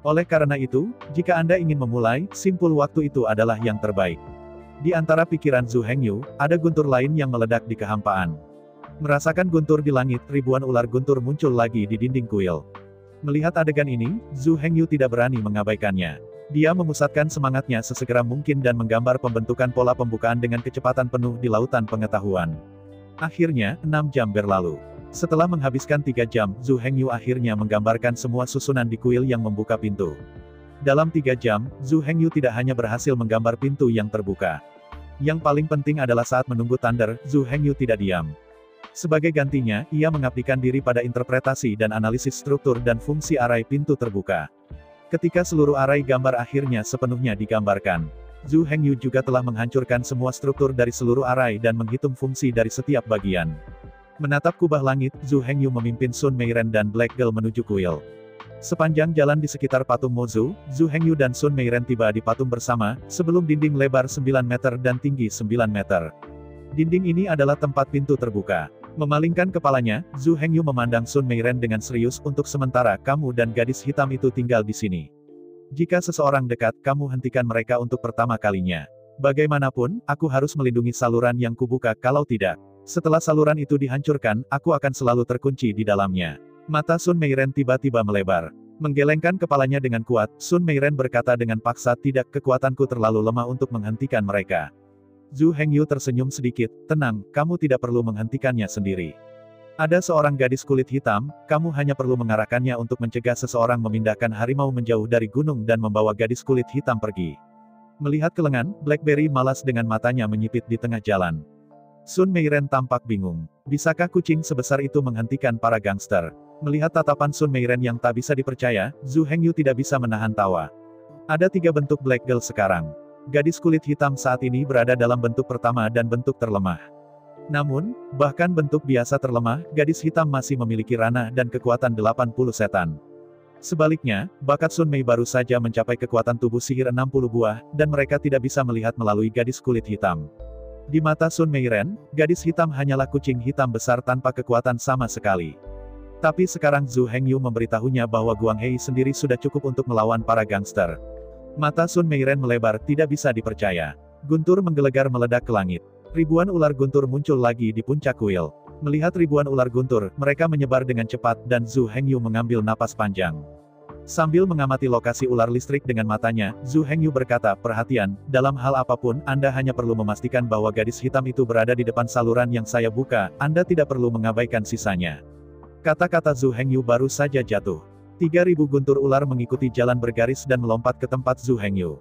Oleh karena itu, jika Anda ingin memulai, simpul waktu itu adalah yang terbaik. Di antara pikiran Zhu Hengyu, ada guntur lain yang meledak di kehampaan. Merasakan guntur di langit, ribuan ular guntur muncul lagi di dinding kuil. Melihat adegan ini, Zhu Hengyu tidak berani mengabaikannya. Dia memusatkan semangatnya sesegera mungkin dan menggambar pembentukan pola pembukaan dengan kecepatan penuh di lautan pengetahuan. Akhirnya, 6 jam berlalu. Setelah menghabiskan 3 jam, Zhu Hengyu akhirnya menggambarkan semua susunan di kuil yang membuka pintu. Dalam 3 jam, Zhu Hengyu tidak hanya berhasil menggambar pintu yang terbuka. Yang paling penting adalah saat menunggu Thunder, Zhu Hengyu tidak diam. Sebagai gantinya, ia mengabdikan diri pada interpretasi dan analisis struktur dan fungsi arai pintu terbuka. Ketika seluruh arai gambar akhirnya sepenuhnya digambarkan, Zhu Hengyu juga telah menghancurkan semua struktur dari seluruh arai dan menghitung fungsi dari setiap bagian. Menatap kubah langit, Zhu Hengyu memimpin Sun Meiren dan Black Girl menuju kuil. Sepanjang jalan di sekitar patung Mozu, Zhu Hengyu dan Sun Meiren tiba di patung bersama, sebelum dinding lebar 9 meter dan tinggi 9 meter. Dinding ini adalah tempat pintu terbuka. Memalingkan kepalanya, Zhu Hengyu memandang Sun Meiren dengan serius. Untuk sementara, kamu dan gadis hitam itu tinggal di sini. Jika seseorang dekat, kamu hentikan mereka untuk pertama kalinya. Bagaimanapun, aku harus melindungi saluran yang kubuka, kalau tidak. Setelah saluran itu dihancurkan, aku akan selalu terkunci di dalamnya. Mata Sun Meiren tiba-tiba melebar. Menggelengkan kepalanya dengan kuat, Sun Meiren berkata dengan paksa, tidak, kekuatanku terlalu lemah untuk menghentikan mereka. Zhu Hengyu tersenyum sedikit, tenang, kamu tidak perlu menghentikannya sendiri. Ada seorang gadis kulit hitam, kamu hanya perlu mengarahkannya untuk mencegah seseorang memindahkan harimau menjauh dari gunung dan membawa gadis kulit hitam pergi. Melihat kelengan, Blackberry malas dengan matanya menyipit di tengah jalan. Sun Meiren tampak bingung. Bisakah kucing sebesar itu menghentikan para gangster? Melihat tatapan Sun Meiren yang tak bisa dipercaya, Zhu Hengyu tidak bisa menahan tawa. Ada 3 bentuk Black Girl sekarang. Gadis kulit hitam saat ini berada dalam bentuk pertama dan bentuk terlemah. Namun, bahkan bentuk biasa terlemah, gadis hitam masih memiliki ranah dan kekuatan 80 setan. Sebaliknya, bakat Sun Mei baru saja mencapai kekuatan tubuh sihir 60 buah, dan mereka tidak bisa melihat melalui gadis kulit hitam. Di mata Sun Meiren, gadis hitam hanyalah kucing hitam besar tanpa kekuatan sama sekali. Tapi sekarang Zhu Hengyu memberitahunya bahwa Guang Hei sendiri sudah cukup untuk melawan para gangster. Mata Sun Meiren melebar, tidak bisa dipercaya. Guntur menggelegar meledak ke langit. Ribuan ular guntur muncul lagi di puncak kuil. Melihat ribuan ular guntur, mereka menyebar dengan cepat dan Zhu Hengyu mengambil napas panjang. Sambil mengamati lokasi ular listrik dengan matanya, Zhu Hengyu berkata, perhatian, dalam hal apapun, Anda hanya perlu memastikan bahwa gadis hitam itu berada di depan saluran yang saya buka, Anda tidak perlu mengabaikan sisanya. Kata-kata Zhu Hengyu baru saja jatuh. 3.000 guntur ular mengikuti jalan bergaris dan melompat ke tempat Zhu Hengyu.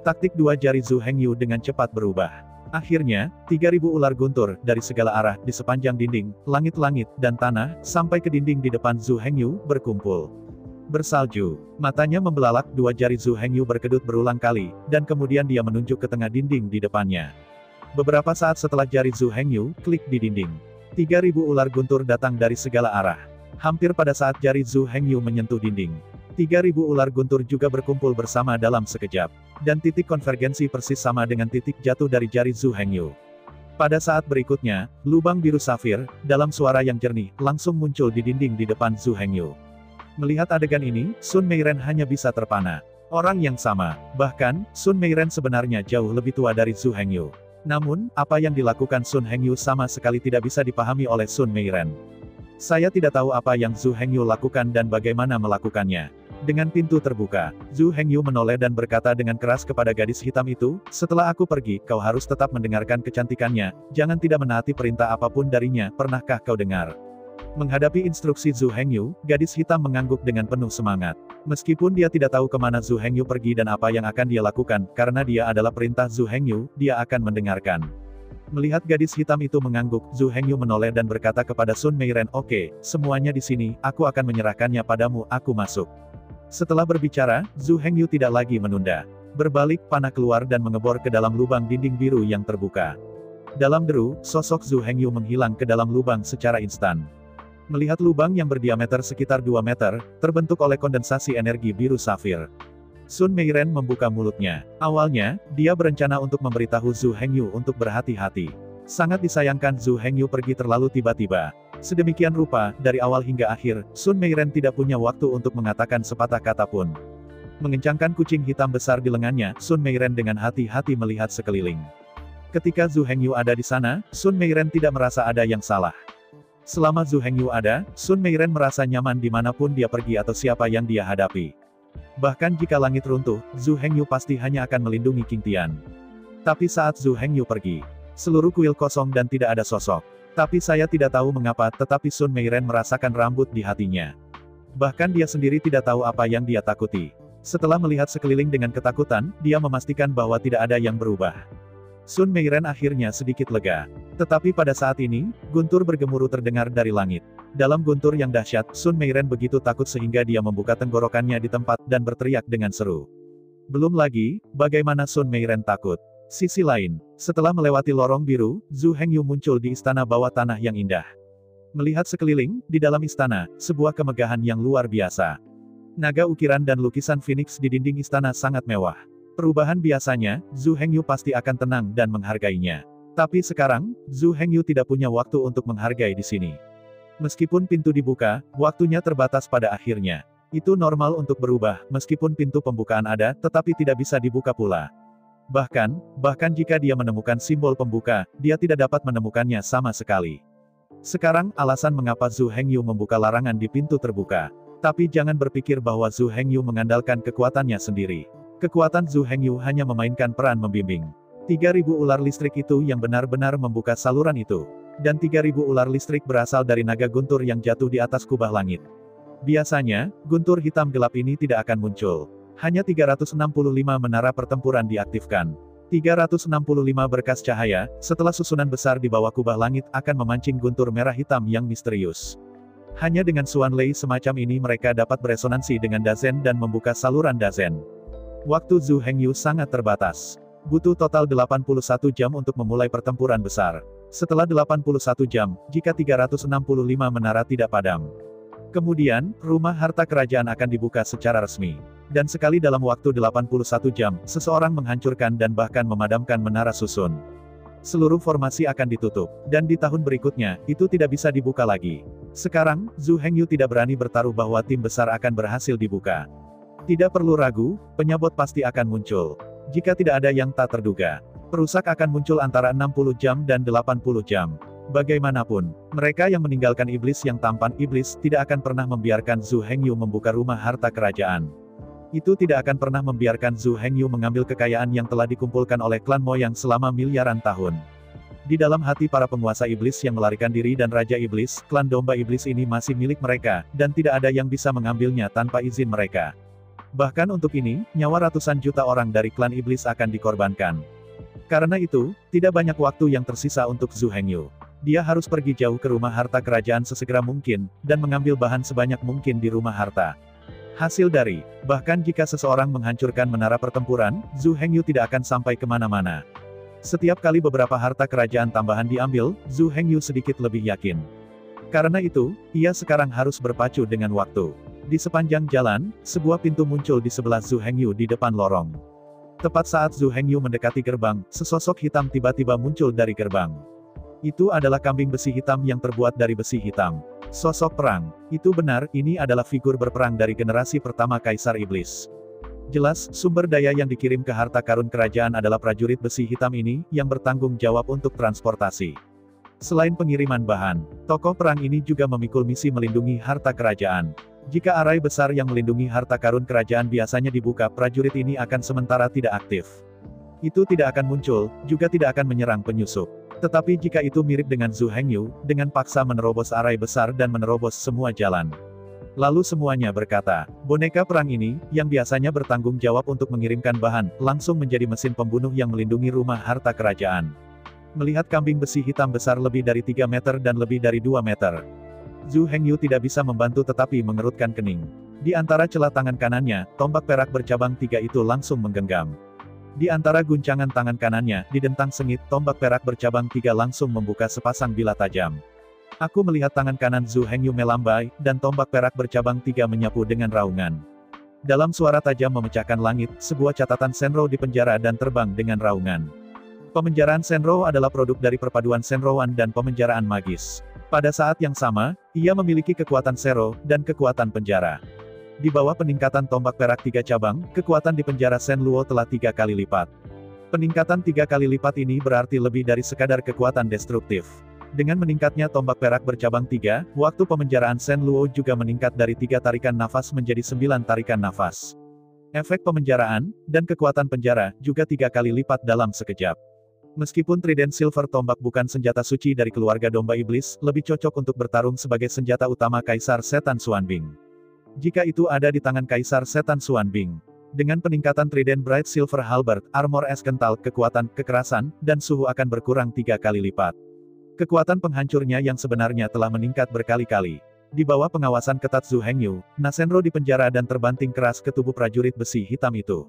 Taktik 2 jari Zhu Hengyu dengan cepat berubah. Akhirnya, 3.000 ular guntur, dari segala arah, di sepanjang dinding, langit-langit, dan tanah, sampai ke dinding di depan Zhu Hengyu, berkumpul. Bersalju. Matanya membelalak, 2 jari Zhu Hengyu berkedut berulang kali, dan kemudian dia menunjuk ke tengah dinding di depannya. Beberapa saat setelah jari Zhu Hengyu, klik di dinding. 3.000 ular guntur datang dari segala arah. Hampir pada saat jari Zhu Hengyu menyentuh dinding, 3.000 ular guntur juga berkumpul bersama dalam sekejap. Dan titik konvergensi persis sama dengan titik jatuh dari jari Zhu Hengyu. Pada saat berikutnya, lubang biru safir, dalam suara yang jernih, langsung muncul di dinding di depan Zhu Hengyu. Melihat adegan ini, Sun Meiren hanya bisa terpana. Orang yang sama. Bahkan, Sun Meiren sebenarnya jauh lebih tua dari Zhu Hengyu. Namun, apa yang dilakukan Sun Hengyu sama sekali tidak bisa dipahami oleh Sun Meiren. Saya tidak tahu apa yang Zhu Hengyu lakukan dan bagaimana melakukannya. Dengan pintu terbuka, Zhu Hengyu menoleh dan berkata dengan keras kepada gadis hitam itu, setelah aku pergi, kau harus tetap mendengarkan kecantikannya, jangan tidak menaati perintah apapun darinya, pernahkah kau dengar? Menghadapi instruksi Zhu Hengyu, gadis hitam mengangguk dengan penuh semangat. Meskipun dia tidak tahu kemana Zhu Hengyu pergi dan apa yang akan dia lakukan, karena dia adalah perintah Zhu Hengyu, dia akan mendengarkan. Melihat gadis hitam itu mengangguk, Zhu Hengyu menoleh dan berkata kepada Sun Meiren, "Oke, semuanya di sini, aku akan menyerahkannya padamu, aku masuk." Setelah berbicara, Zhu Hengyu tidak lagi menunda. Berbalik, panah keluar dan mengebor ke dalam lubang dinding biru yang terbuka. Dalam deru, sosok Zhu Hengyu menghilang ke dalam lubang secara instan. Melihat lubang yang berdiameter sekitar 2 meter, terbentuk oleh kondensasi energi biru safir. Sun Meiren membuka mulutnya. Awalnya, dia berencana untuk memberitahu Zhu Hengyu untuk berhati-hati. Sangat disayangkan Zhu Hengyu pergi terlalu tiba-tiba. Sedemikian rupa, dari awal hingga akhir, Sun Meiren tidak punya waktu untuk mengatakan sepatah kata pun. Mengencangkan kucing hitam besar di lengannya, Sun Meiren dengan hati-hati melihat sekeliling. Ketika Zhu Hengyu ada di sana, Sun Meiren tidak merasa ada yang salah. Selama Zhu Hengyu ada, Sun Meiren merasa nyaman dimanapun dia pergi atau siapa yang dia hadapi. Bahkan jika langit runtuh, Zhu Hengyu pasti hanya akan melindungi Qing Tian. Tapi saat Zhu Hengyu pergi, seluruh kuil kosong dan tidak ada sosok. Tapi saya tidak tahu mengapa, tetapi Sun Meiren merasakan rambut di hatinya. Bahkan dia sendiri tidak tahu apa yang dia takuti. Setelah melihat sekeliling dengan ketakutan, dia memastikan bahwa tidak ada yang berubah. Sun Meiren akhirnya sedikit lega. Tetapi pada saat ini, guntur bergemuruh terdengar dari langit. Dalam guntur yang dahsyat, Sun Meiren begitu takut sehingga dia membuka tenggorokannya di tempat dan berteriak dengan seru. Belum lagi, bagaimana Sun Meiren takut. Sisi lain, setelah melewati lorong biru, Zhu Hengyu muncul di istana bawah tanah yang indah. Melihat sekeliling, di dalam istana, sebuah kemegahan yang luar biasa. Naga ukiran dan lukisan phoenix di dinding istana sangat mewah. Perubahan biasanya, Zhu Hengyu pasti akan tenang dan menghargainya. Tapi sekarang, Zhu Hengyu tidak punya waktu untuk menghargai di sini. Meskipun pintu dibuka, waktunya terbatas pada akhirnya. Itu normal untuk berubah, meskipun pintu pembukaan ada, tetapi tidak bisa dibuka pula. Bahkan jika dia menemukan simbol pembuka, dia tidak dapat menemukannya sama sekali. Sekarang, alasan mengapa Zhu Hengyu membuka larangan di pintu terbuka. Tapi jangan berpikir bahwa Zhu Hengyu mengandalkan kekuatannya sendiri. Kekuatan Zhu Hengyu hanya memainkan peran membimbing. 3.000 ular listrik itu yang benar-benar membuka saluran itu. Dan 3.000 ular listrik berasal dari naga guntur yang jatuh di atas kubah langit. Biasanya, guntur hitam gelap ini tidak akan muncul. Hanya 365 menara pertempuran diaktifkan. 365 berkas cahaya, setelah susunan besar di bawah kubah langit akan memancing guntur merah hitam yang misterius. Hanya dengan Xuan Lei semacam ini mereka dapat beresonansi dengan Dazen dan membuka saluran Dazen. Waktu Zhu Hengyu sangat terbatas. Butuh total 81 jam untuk memulai pertempuran besar. Setelah 81 jam, jika 365 menara tidak padam. Kemudian, rumah harta kerajaan akan dibuka secara resmi. Dan sekali dalam waktu 81 jam, seseorang menghancurkan dan bahkan memadamkan menara susun. Seluruh formasi akan ditutup. Dan di tahun berikutnya, itu tidak bisa dibuka lagi. Sekarang, Zhu Hengyu tidak berani bertaruh bahwa tim besar akan berhasil dibuka. Tidak perlu ragu, penyabot pasti akan muncul. Jika tidak ada yang tak terduga. Perusak akan muncul antara 60 jam dan 80 jam. Bagaimanapun, mereka yang meninggalkan iblis yang tampan iblis tidak akan pernah membiarkan Zhu Hengyu membuka rumah harta kerajaan. Itu tidak akan pernah membiarkan Zhu Hengyu mengambil kekayaan yang telah dikumpulkan oleh klan Moyang selama miliaran tahun. Di dalam hati para penguasa iblis yang melarikan diri dan Raja Iblis, klan domba iblis ini masih milik mereka, dan tidak ada yang bisa mengambilnya tanpa izin mereka. Bahkan untuk ini, nyawa ratusan juta orang dari klan iblis akan dikorbankan. Karena itu, tidak banyak waktu yang tersisa untuk Zhu Hengyu. Dia harus pergi jauh ke rumah harta kerajaan sesegera mungkin, dan mengambil bahan sebanyak mungkin di rumah harta. Hasil dari, bahkan jika seseorang menghancurkan menara pertempuran, Zhu Hengyu tidak akan sampai kemana-mana. Setiap kali beberapa harta kerajaan tambahan diambil, Zhu Hengyu sedikit lebih yakin. Karena itu, ia sekarang harus berpacu dengan waktu. Di sepanjang jalan, sebuah pintu muncul di sebelah Zhu Hengyu di depan lorong. Tepat saat Zhu Hengyu mendekati gerbang, sesosok hitam tiba-tiba muncul dari gerbang. Itu adalah kambing besi hitam yang terbuat dari besi hitam. Sosok perang. Itu benar, ini adalah figur berperang dari generasi pertama Kaisar Iblis. Jelas, sumber daya yang dikirim ke harta karun kerajaan adalah prajurit besi hitam ini, yang bertanggung jawab untuk transportasi. Selain pengiriman bahan, tokoh perang ini juga memikul misi melindungi harta kerajaan. Jika arai besar yang melindungi harta karun kerajaan biasanya dibuka, prajurit ini akan sementara tidak aktif. Itu tidak akan muncul, juga tidak akan menyerang penyusup. Tetapi jika itu mirip dengan Zhu Hengyu, dengan paksa menerobos arai besar dan menerobos semua jalan. Lalu semuanya berkata, boneka perang ini, yang biasanya bertanggung jawab untuk mengirimkan bahan, langsung menjadi mesin pembunuh yang melindungi rumah harta kerajaan. Melihat kambing besi hitam besar lebih dari 3 meter dan lebih dari 2 meter. Zhu Hengyu tidak bisa membantu tetapi mengerutkan kening. Di antara celah tangan kanannya, tombak perak bercabang 3 itu langsung menggenggam. Di antara guncangan tangan kanannya, didentang sengit, tombak perak bercabang 3 langsung membuka sepasang bilah tajam. Aku melihat tangan kanan Zhu Hengyu melambai, dan tombak perak bercabang 3 menyapu dengan raungan. Dalam suara tajam memecahkan langit, sebuah catatan Senrou di penjara dan terbang dengan raungan. Pemenjaraan Senrou adalah produk dari perpaduan Senrouan dan pemenjaraan magis. Pada saat yang sama, ia memiliki kekuatan Sero, dan kekuatan penjara. Di bawah peningkatan tombak perak 3 cabang, kekuatan di penjara Sen Luo telah 3 kali lipat. Peningkatan 3 kali lipat ini berarti lebih dari sekadar kekuatan destruktif. Dengan meningkatnya tombak perak bercabang 3, waktu pemenjaraan Sen Luo juga meningkat dari 3 tarikan nafas menjadi 9 tarikan nafas. Efek pemenjaraan, dan kekuatan penjara, juga 3 kali lipat dalam sekejap. Meskipun trident silver tombak bukan senjata suci dari keluarga domba iblis, lebih cocok untuk bertarung sebagai senjata utama Kaisar Setan Xuanbing. Jika itu ada di tangan Kaisar Setan Xuanbing. Dengan peningkatan trident bright silver halberd, armor es kental, kekuatan, kekerasan, dan suhu akan berkurang 3 kali lipat. Kekuatan penghancurnya yang sebenarnya telah meningkat berkali-kali. Di bawah pengawasan ketat Zhu Hengyu, Senrou dipenjara dan terbanting keras ke tubuh prajurit besi hitam itu.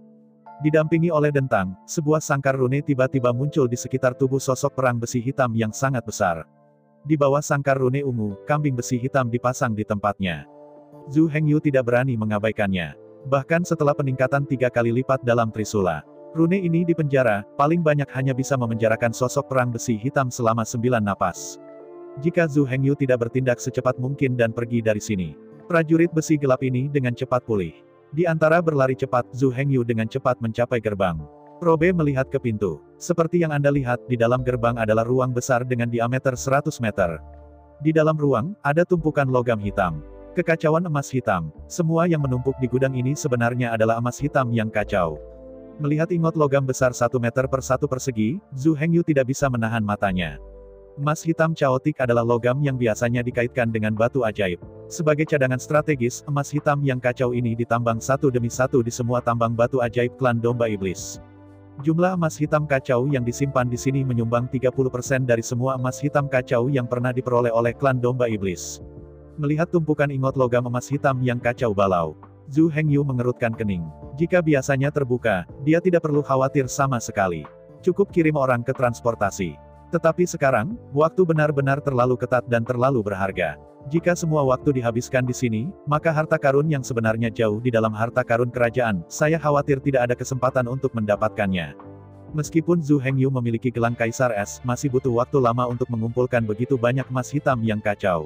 Didampingi oleh dentang, sebuah sangkar rune tiba-tiba muncul di sekitar tubuh sosok perang besi hitam yang sangat besar. Di bawah sangkar rune ungu, kambing besi hitam dipasang di tempatnya. Zhu Hengyu tidak berani mengabaikannya. Bahkan setelah peningkatan 3 kali lipat dalam Trisula. Rune ini di penjara, paling banyak hanya bisa memenjarakan sosok perang besi hitam selama 9 napas. Jika Zhu Hengyu tidak bertindak secepat mungkin dan pergi dari sini, prajurit besi gelap ini dengan cepat pulih. Di antara berlari cepat, Zhu Hengyu dengan cepat mencapai gerbang. Probe melihat ke pintu. Seperti yang Anda lihat, di dalam gerbang adalah ruang besar dengan diameter 100 meter. Di dalam ruang, ada tumpukan logam hitam. Kekacauan emas hitam. Semua yang menumpuk di gudang ini sebenarnya adalah emas hitam yang kacau. Melihat ingot logam besar 1 meter per 1 persegi, Zhu Hengyu tidak bisa menahan matanya. Emas hitam caotik adalah logam yang biasanya dikaitkan dengan batu ajaib. Sebagai cadangan strategis, emas hitam yang kacau ini ditambang satu demi satu di semua tambang batu ajaib klan domba iblis. Jumlah emas hitam kacau yang disimpan di sini menyumbang 30% dari semua emas hitam kacau yang pernah diperoleh oleh klan domba iblis. Melihat tumpukan ingot logam emas hitam yang kacau balau, Zhu Hengyu mengerutkan kening. Jika biasanya terbuka, dia tidak perlu khawatir sama sekali. Cukup kirim orang ke transportasi. Tetapi sekarang, waktu benar-benar terlalu ketat dan terlalu berharga. Jika semua waktu dihabiskan di sini, maka harta karun yang sebenarnya jauh di dalam harta karun kerajaan, saya khawatir tidak ada kesempatan untuk mendapatkannya. Meskipun Zhu Hengyu memiliki gelang Kaisar Es, masih butuh waktu lama untuk mengumpulkan begitu banyak emas hitam yang kacau.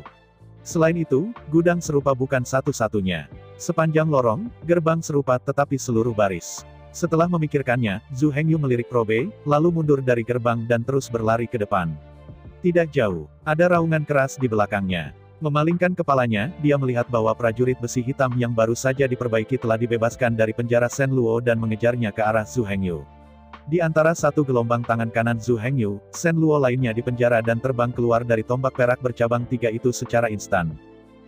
Selain itu, gudang serupa bukan satu-satunya. Sepanjang lorong, gerbang serupa tetapi seluruh baris. Setelah memikirkannya, Zhu Hengyu melirik probe, lalu mundur dari gerbang dan terus berlari ke depan. Tidak jauh, ada raungan keras di belakangnya. Memalingkan kepalanya, dia melihat bahwa prajurit besi hitam yang baru saja diperbaiki telah dibebaskan dari penjara Sen Luo dan mengejarnya ke arah Zhu Hengyu. Di antara satu gelombang tangan kanan Zhu Hengyu, Sen Luo lainnya dipenjara dan terbang keluar dari tombak perak bercabang 3 itu secara instan.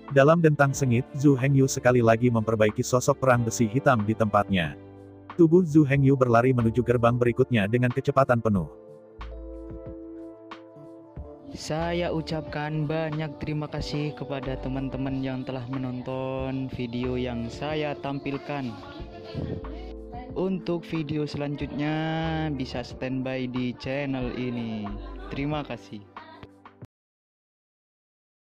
Dalam dentang sengit, Zhu Hengyu sekali lagi memperbaiki sosok perang besi hitam di tempatnya. Tubuh Zhu Hengyu berlari menuju gerbang berikutnya dengan kecepatan penuh. Saya ucapkan banyak terima kasih kepada teman-teman yang telah menonton video yang saya tampilkan. Untuk video selanjutnya bisa standby di channel ini. Terima kasih.